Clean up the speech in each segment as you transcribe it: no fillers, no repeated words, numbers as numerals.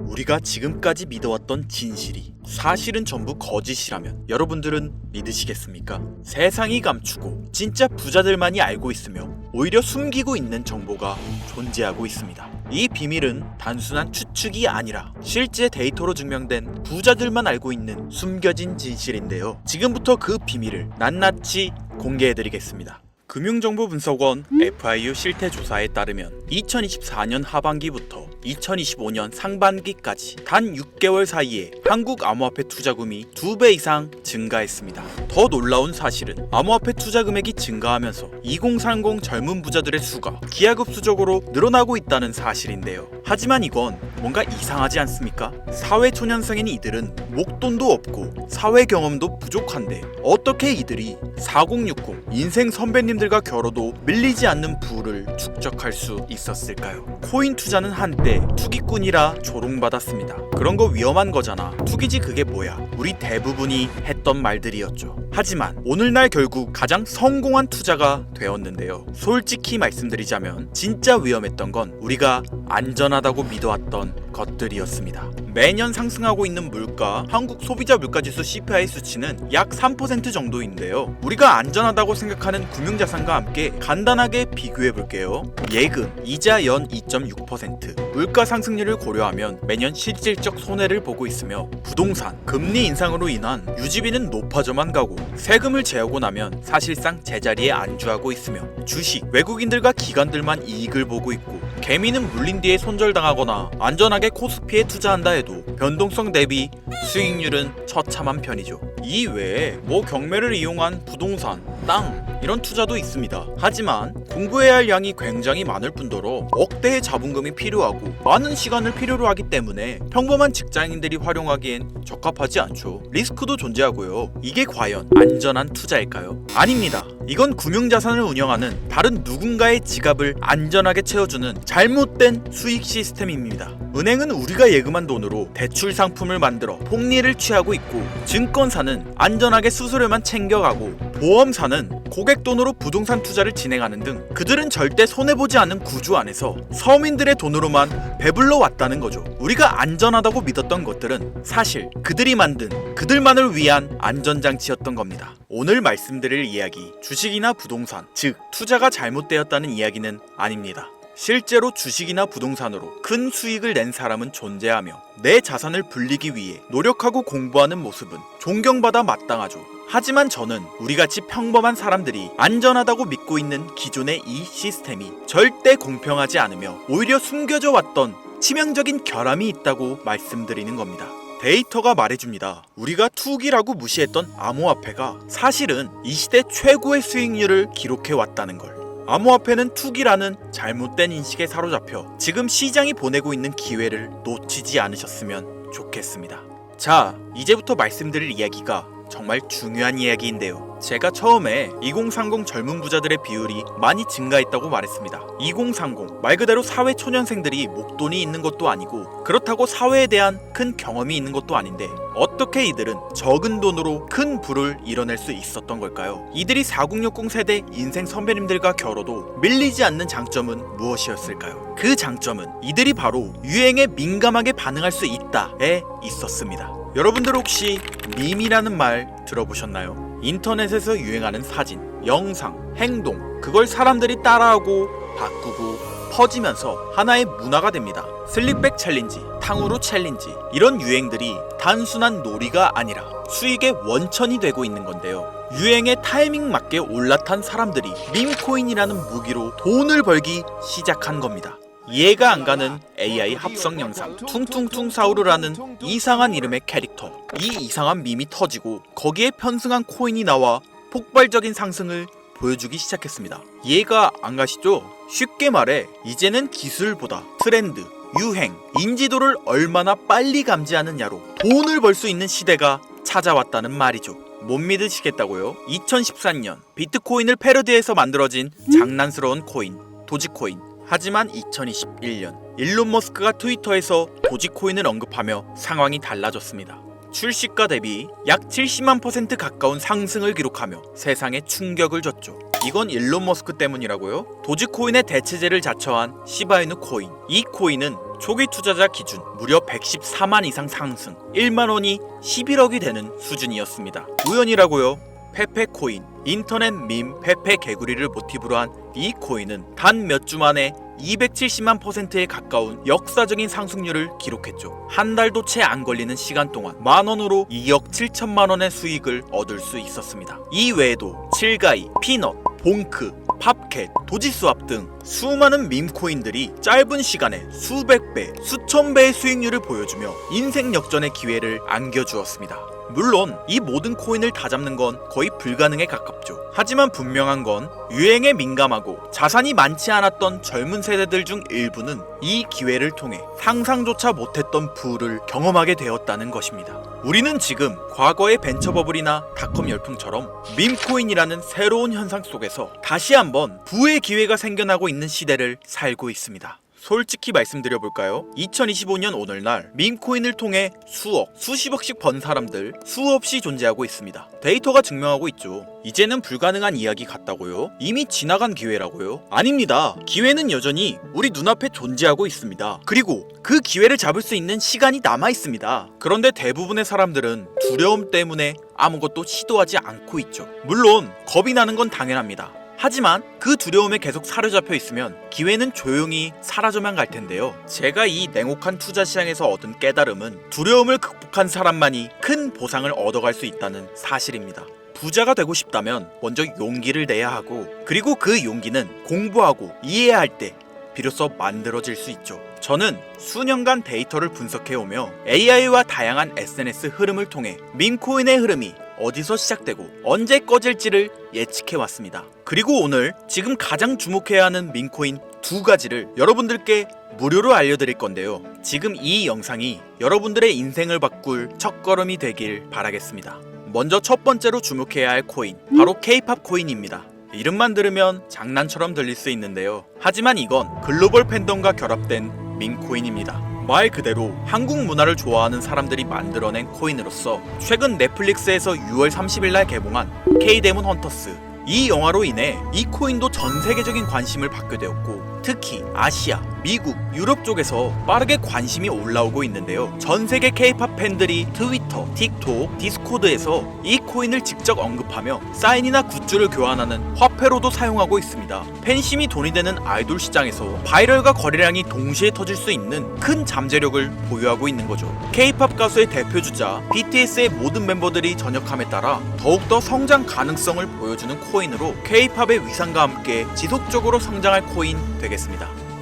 우리가 지금까지 믿어왔던 진실이 사실은 전부 거짓이라면 여러분들은 믿으시겠습니까? 세상이 감추고 진짜 부자들만이 알고 있으며 오히려 숨기고 있는 정보가 존재하고 있습니다. 이 비밀은 단순한 추측이 아니라 실제 데이터로 증명된 부자들만 알고 있는 숨겨진 진실인데요. 지금부터 그 비밀을 낱낱이 공개해드리겠습니다. 금융정보분석원 FIU 실태조사에 따르면 2024년 하반기부터 2025년 상반기까지 단 6개월 사이에 한국 암호화폐 투자금이 2배 이상 증가했습니다. 더 놀라운 사실은 암호화폐 투자 금액이 증가하면서 2030 젊은 부자들의 수가 기하급수적으로 늘어나고 있다는 사실인데요. 하지만 이건 뭔가 이상하지 않습니까? 사회초년생인 이들은 목돈도 없고 사회 경험도 부족한데 어떻게 이들이 4060 인생 선배님들과 겨뤄도 밀리지 않는 부를 축적할 수 있었을까요? 코인 투자는 한때 투기꾼이라 조롱받았습니다. 그런 거 위험한 거잖아. 투기지 그게 뭐야? 우리 대부분이 했던 말들이었죠. 하지만 오늘날 결국 가장 성공한 투자가 되었는데요. 솔직히 말씀드리자면 진짜 위험했던 건 우리가 안전하다고 믿어왔던 것들이었습니다. 매년 상승하고 있는 물가, 한국 소비자 물가지수 CPI 수치는 약 3% 정도인데요. 우리가 안전하다고 생각하는 금융자산과 함께 간단하게 비교해 볼게요. 예금, 이자 연 2.6%, 물가 상승률을 고려하면 매년 실질적 손해를 보고 있으며 부동산, 금리 인상으로 인한 유지비는 높아져만 가고 세금을 제하고 나면 사실상 제자리에 안주하고 있으며 주식, 외국인들과 기관들만 이익을 보고 있고 개미는 물린 뒤에 손절당하거나 안전하게 코스피에 투자한다 해도 변동성 대비 수익률은 처참한 편이죠. 이 외에 경매를 이용한 부동산, 땅 이런 투자도 있습니다. 하지만 공부해야 할 양이 굉장히 많을 뿐더러 억대의 자본금이 필요하고 많은 시간을 필요로 하기 때문에 평범한 직장인들이 활용하기엔 적합하지 않죠. 리스크도 존재하고요. 이게 과연 안전한 투자일까요? 아닙니다. 이건 금융자산을 운영하는 다른 누군가의 지갑을 안전하게 채워주는 잘못된 수익 시스템입니다. 은행은 우리가 예금한 돈으로 대출 상품을 만들어 폭리를 취하고 있고, 증권사는 안전하게 수수료만 챙겨가고, 보험사는 고객 돈으로 부동산 투자를 진행하는 등 그들은 절대 손해보지 않은 구조 안에서 서민들의 돈으로만 배불러 왔다는 거죠. 우리가 안전하다고 믿었던 것들은 사실 그들이 만든 그들만을 위한 안전장치였던 겁니다. 오늘 말씀드릴 이야기, 주식이나 부동산, 즉 투자가 잘못되었다는 이야기는 아닙니다. 실제로 주식이나 부동산으로 큰 수익을 낸 사람은 존재하며 내 자산을 불리기 위해 노력하고 공부하는 모습은 존경받아 마땅하죠. 하지만 저는 우리같이 평범한 사람들이 안전하다고 믿고 있는 기존의 이 시스템이 절대 공평하지 않으며 오히려 숨겨져 왔던 치명적인 결함이 있다고 말씀드리는 겁니다. 데이터가 말해줍니다. 우리가 투기라고 무시했던 암호화폐가 사실은 이 시대 최고의 수익률을 기록해왔다는 걸. 암호화폐는 투기라는 잘못된 인식에 사로잡혀 지금 시장이 보내고 있는 기회를 놓치지 않으셨으면 좋겠습니다. 자, 이제부터 말씀드릴 이야기가 정말 중요한 이야기인데요. 제가 처음에 2030 젊은 부자들의 비율이 많이 증가했다고 말했습니다. 2030 말 그대로 사회 초년생들이 목돈이 있는 것도 아니고 그렇다고 사회에 대한 큰 경험이 있는 것도 아닌데 어떻게 이들은 적은 돈으로 큰 부를 이뤄낼 수 있었던 걸까요? 이들이 4060 세대 인생 선배님들과 겨뤄도 밀리지 않는 장점은 무엇이었을까요? 그 장점은 이들이 바로 유행에 민감하게 반응할 수 있다에 있었습니다. 여러분들 혹시 밈이라는 말 들어보셨나요? 인터넷에서 유행하는 사진, 영상, 행동, 그걸 사람들이 따라하고 바꾸고 퍼지면서 하나의 문화가 됩니다. 슬립백 챌린지, 탕후루 챌린지, 이런 유행들이 단순한 놀이가 아니라 수익의 원천이 되고 있는 건데요. 유행에 타이밍 맞게 올라탄 사람들이 밈코인이라는 무기로 돈을 벌기 시작한 겁니다. 이해가 안 가는 AI 합성 영상, 퉁퉁퉁 사우르라는 이상한 이름의 캐릭터, 이 이상한 밈이 터지고 거기에 편승한 코인이 나와 폭발적인 상승을 보여주기 시작했습니다. 이해가 안 가시죠? 쉽게 말해 이제는 기술보다 트렌드, 유행, 인지도를 얼마나 빨리 감지하느냐로 돈을 벌 수 있는 시대가 찾아왔다는 말이죠. 못 믿으시겠다고요? 2014년 비트코인을 패러디해서 만들어진 장난스러운 코인, 도지코인. 하지만 2021년 일론 머스크가 트위터에서 도지코인을 언급하며 상황이 달라졌습니다. 출시가 대비 약 70만 % 가까운 상승을 기록하며 세상에 충격을 줬죠. 이건 일론 머스크 때문이라고요? 도지코인의 대체제를 자처한 시바이누 코인. 이 코인은 초기 투자자 기준 무려 114만 이상 상승, 1만 원이 11억이 되는 수준이었습니다. 우연이라고요? 페페코인, 인터넷 밈 페페 개구리를 모티브로 한 이 코인은 단 몇 주 만에 270만 %에 가까운 역사적인 상승률을 기록했죠. 한 달도 채 안 걸리는 시간 동안 만원으로 2억 7천만 원의 수익을 얻을 수 있었습니다. 이 외에도 칠가이, 피넛, 봉크, 팝캣, 도지스왑 등 수많은 밈코인들이 짧은 시간에 수백 배, 수천 배의 수익률을 보여주며 인생 역전의 기회를 안겨주었습니다. 물론 이 모든 코인을 다 잡는 건 거의 불가능에 가깝죠. 하지만 분명한 건 유행에 민감하고 자산이 많지 않았던 젊은 세대들 중 일부는 이 기회를 통해 상상조차 못했던 부를 경험하게 되었다는 것입니다. 우리는 지금 과거의 벤처버블이나 닷컴 열풍처럼 밈코인이라는 새로운 현상 속에서 다시 한번 부의 기회가 생겨나고 있는 시대를 살고 있습니다. 솔직히 말씀드려볼까요? 2025년 오늘날 밈코인을 통해 수억, 수십억씩 번 사람들 수없이 존재하고 있습니다. 데이터가 증명하고 있죠. 이제는 불가능한 이야기 같다고요? 이미 지나간 기회라고요? 아닙니다. 기회는 여전히 우리 눈앞에 존재하고 있습니다. 그리고 그 기회를 잡을 수 있는 시간이 남아 있습니다. 그런데 대부분의 사람들은 두려움 때문에 아무것도 시도하지 않고 있죠. 물론 겁이 나는 건 당연합니다. 하지만 그 두려움에 계속 사로잡혀 있으면 기회는 조용히 사라져만 갈 텐데요. 제가 이 냉혹한 투자 시장에서 얻은 깨달음은 두려움을 극복한 사람만이 큰 보상을 얻어갈 수 있다는 사실입니다. 부자가 되고 싶다면 먼저 용기를 내야 하고, 그리고 그 용기는 공부하고 이해할 때 비로소 만들어질 수 있죠. 저는 수년간 데이터를 분석해오며 AI와 다양한 SNS 흐름을 통해 밈코인의 흐름이 어디서 시작되고 언제 꺼질지를 예측해왔습니다. 그리고 오늘 지금 가장 주목해야 하는 밈코인 두 가지를 여러분들께 무료로 알려드릴 건데요. 지금 이 영상이 여러분들의 인생을 바꿀 첫걸음이 되길 바라겠습니다. 먼저 첫 번째로 주목해야 할 코인, 바로 K-팝 코인입니다. 이름만 들으면 장난처럼 들릴 수 있는데요. 하지만 이건 글로벌 팬덤과 결합된 밈코인입니다. 말 그대로 한국 문화를 좋아하는 사람들이 만들어낸 코인으로서 최근 넷플릭스에서 6월 30일 날 개봉한 K-데몬 헌터스, 이 영화로 인해 이 코인도 전 세계적인 관심을 받게 되었고, 특히 아시아, 미국, 유럽 쪽에서 빠르게 관심이 올라오고 있는데요. 전 세계 K-팝 팬들이 트위터, 틱톡, 디스코드에서 이 코인을 직접 언급하며 사인이나 굿즈를 교환하는 화폐로도 사용하고 있습니다. 팬심이 돈이 되는 아이돌 시장에서 바이럴과 거래량이 동시에 터질 수 있는 큰 잠재력을 보유하고 있는 거죠. K-팝 가수의 대표주자 BTS의 모든 멤버들이 전역함에 따라 더욱더 성장 가능성을 보여주는 코인으로 K-팝의 위상과 함께 지속적으로 성장할 코인 되겠습니다.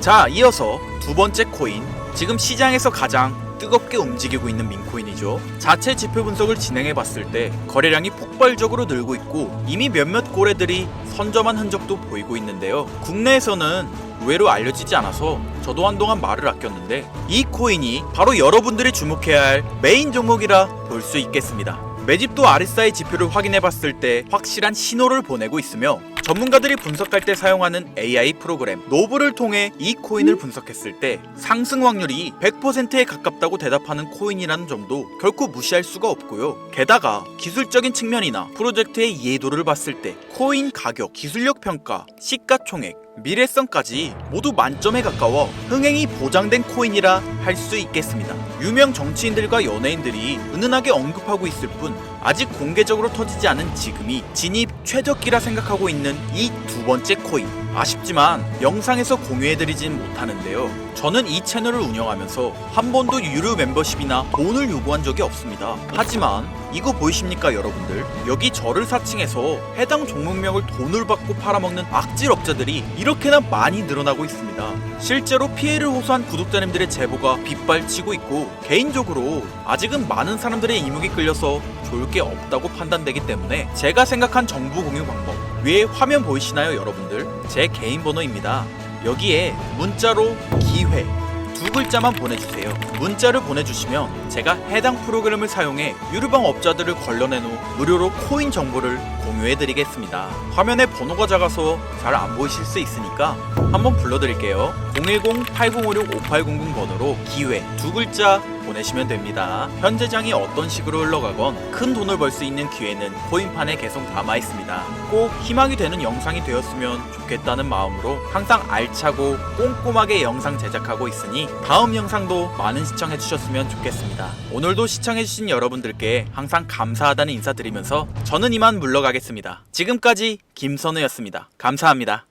자, 이어서 두 번째 코인, 지금 시장에서 가장 뜨겁게 움직이고 있는 밈코인이죠. 자체 지표 분석을 진행해봤을 때 거래량이 폭발적으로 늘고 있고 이미 몇몇 고래들이 선점한 흔적도 보이고 있는데요. 국내에서는 의외로 알려지지 않아서 저도 한동안 말을 아꼈는데 이 코인이 바로 여러분들이 주목해야 할 메인 종목이라 볼 수 있겠습니다. 매집도 RSI 지표를 확인해봤을 때 확실한 신호를 보내고 있으며, 전문가들이 분석할 때 사용하는 AI 프로그램 노브를 통해 이 코인을 분석했을 때 상승 확률이 100%에 가깝다고 대답하는 코인이라는 점도 결코 무시할 수가 없고요. 게다가 기술적인 측면이나 프로젝트의 이해도를 봤을 때 코인 가격, 기술력 평가, 시가총액, 미래성까지 모두 만점에 가까워 흥행이 보장된 코인이라 할 수 있겠습니다. 유명 정치인들과 연예인들이 은은하게 언급하고 있을 뿐 아직 공개적으로 터지지 않은 지금이 진입 최적기라 생각하고 있는 이 두 번째 코인, 아쉽지만 영상에서 공유해드리진 못하는데요. 저는 이 채널을 운영하면서 한 번도 유료 멤버십이나 돈을 요구한 적이 없습니다. 하지만 이거 보이십니까 여러분들? 여기 저를 사칭해서 해당 종목명을 돈을 받고 팔아먹는 악질 업자들이 이렇게나 많이 늘어나고 있습니다. 실제로 피해를 호소한 구독자님들의 제보가 빗발치고 있고, 개인적으로 아직은 많은 사람들의 이목이 끌려서 좋을 게 없다고 판단되기 때문에 제가 생각한 정보 공유 방법, 위에 화면 보이시나요 여러분들? 제 개인 번호입니다. 여기에 문자로 기회 두 글자만 보내주세요. 문자를 보내주시면 제가 해당 프로그램을 사용해 유료방 업자들을 걸러낸 후 무료로 코인 정보를 공유해드리겠습니다. 화면에 번호가 작아서 잘 안 보이실 수 있으니까 한번 불러드릴게요. 010-8056-5800 번호로 기회 두 글자 보내시면 됩니다. 현재장이 어떤 식으로 흘러가건 큰 돈을 벌 수 있는 기회는 코인판에 계속 남아 있습니다. 꼭 희망이 되는 영상이 되었으면 좋겠다는 마음으로 항상 알차고 꼼꼼하게 영상 제작하고 있으니 다음 영상도 많은 시청해 주셨으면 좋겠습니다. 오늘도 시청해 주신 여러분들께 항상 감사하다는 인사드리면서 저는 이만 물러가겠습니다. 지금까지 김선우였습니다. 감사합니다.